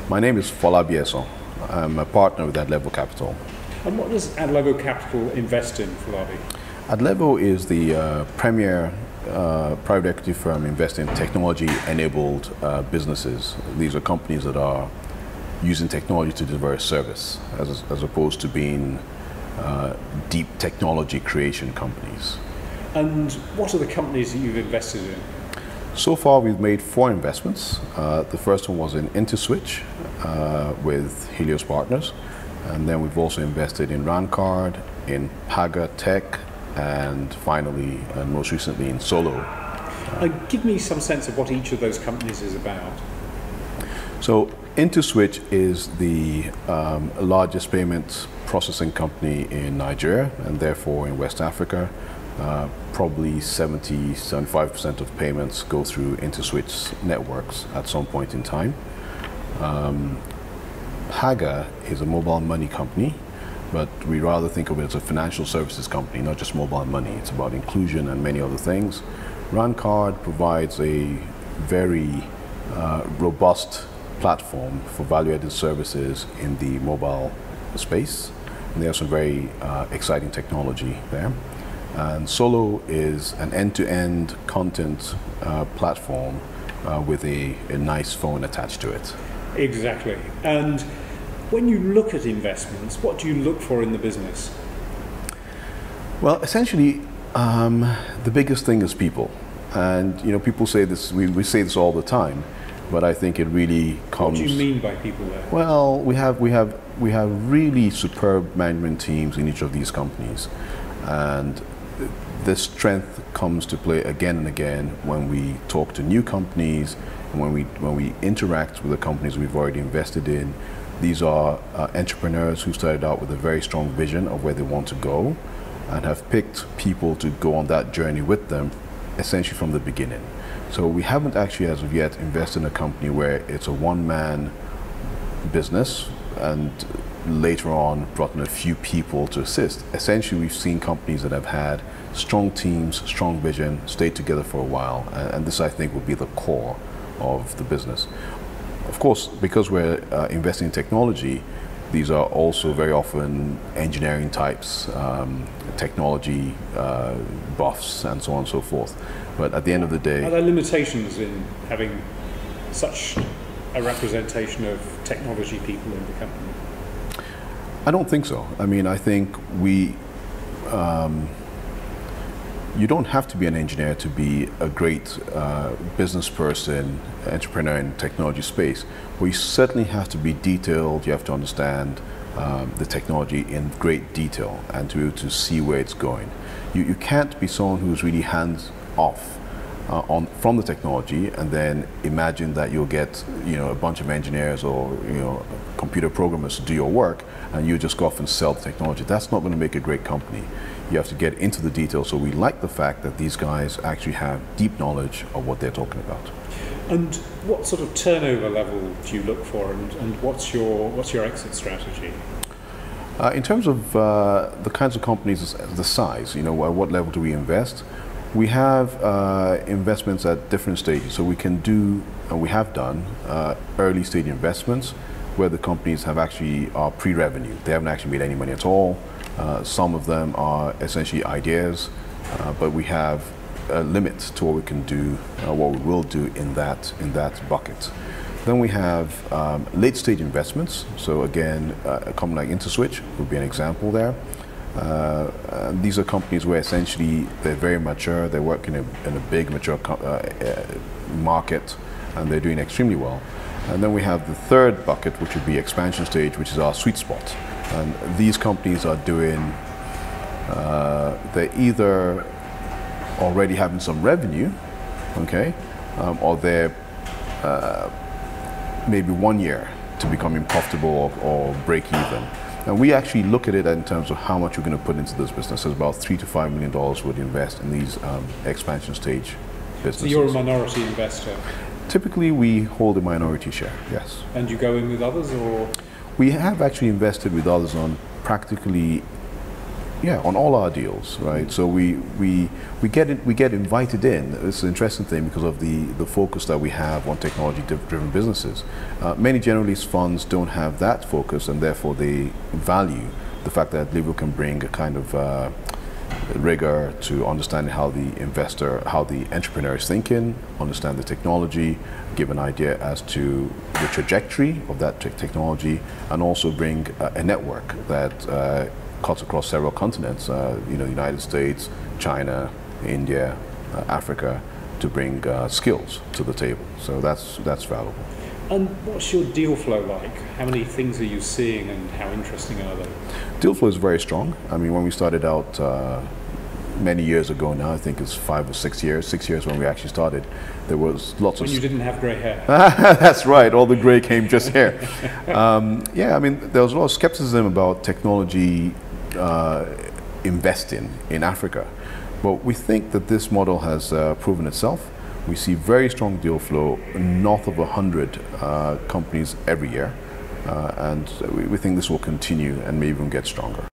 My name is Folabi Esan. I'm a partner with Adlevo Capital. And what does Adlevo Capital invest in, Folabi? Adlevo is the premier private equity firm investing in technology-enabled businesses. These are companies that are using technology to deliver service, as opposed to being deep technology creation companies. And what are the companies that you've invested in? So far, we've made 4 investments. The first one was in IntoSwitch with Helios Partners, and then we've also invested in Rancard, in Paga Tech, and finally, and most recently, in Solo. Give me some sense of what each of those companies is about. So, IntoSwitch is the largest payment processing company in Nigeria and therefore in West Africa. Probably 70–75% of payments go through IntoSwitch networks at some point in time. Paga is a mobile money company, but we rather think of it as a financial services company, not just mobile money. It's about inclusion and many other things. Rancard provides a very robust platform for value-added services in the mobile space. And they have some very exciting technology there. And Solo is an end-to-end content platform with a nice phone attached to it. Exactly. And when you look at investments, what do you look for in the business? Well, essentially, the biggest thing is people. And you know, people say this. We say this all the time, but I think it really comes. What do you mean by people there? Well, we have really superb management teams in each of these companies, and this strength comes to play again and again when we talk to new companies and when we interact with the companies we've already invested in. These are entrepreneurs who started out with a very strong vision of where they want to go and have picked people to go on that journey with them essentially from the beginning. So we haven't actually as of yet invested in a company where it's a one-man business and later on brought in a few people to assist. Essentially, we've seen companies that have had strong teams, strong vision, stayed together for a while, and this I think would be the core of the business. Of course, because we're investing in technology, these are also very often engineering types, technology buffs, and so on and so forth. But at the end of the day... Are there limitations in having such a representation of technology people in the company? I don't think so. I mean, I think you don't have to be an engineer to be a great business person, entrepreneur in the technology space. But you certainly have to be detailed. You have to understand the technology in great detail and to be able to see where it's going. You can't be someone who's really hands off from the technology and then imagine that you'll get a bunch of engineers or computer programmers to do your work and you just go off and sell the technology. That's not going to make a great company. You have to get into the details. So we like the fact that these guys actually have deep knowledge of what they're talking about. And what sort of turnover level do you look for, and what's your exit strategy? In terms of the kinds of companies, the size, at what level do we invest? We have investments at different stages. So we can do, and we have done, early stage investments where the companies are pre-revenue. They haven't actually made any money at all. Some of them are essentially ideas, but we have a limit to what we can do, what we will do in that bucket. Then we have late stage investments. So again, a company like IntoSwitch would be an example there. These are companies where essentially they're very mature, they work in a big mature market, and they're doing extremely well. And then we have the third bucket, which would be expansion stage, which is our sweet spot. And these companies are doing, they're either already having some revenue, okay, or they're maybe 1 year to becoming profitable or break even. And we actually look at it in terms of how much we're going to put into this business. So it's about $3 to $5 million would invest in these expansion stage businesses. So you're a minority investor? Typically, we hold a minority share, yes. And you go in with others, or? We have actually invested with others on practically Yeah, on all our deals, right? So we get invited in. It's an interesting thing because of the focus that we have on technology-driven businesses. Many generalist funds don't have that focus, and therefore they value the fact that Adlevo can bring a kind of rigor to understanding how the entrepreneur is thinking, understand the technology, give an idea as to the trajectory of that technology, and also bring a network that cuts across several continents, the United States, China, India, Africa, to bring skills to the table. So that's valuable. And what's your deal flow like? How many things are you seeing and how interesting are they? Deal flow is very strong. I mean, when we started out many years ago now, I think it's 5 or 6 years, 6 years when we actually started, there was lots of... When you didn't have grey hair. That's right, all the grey came just here. Yeah, I mean, there was a lot of skepticism about technology investing in Africa. But we think that this model has proven itself. We see very strong deal flow, north of 100 companies every year. And we think this will continue and maybe even get stronger.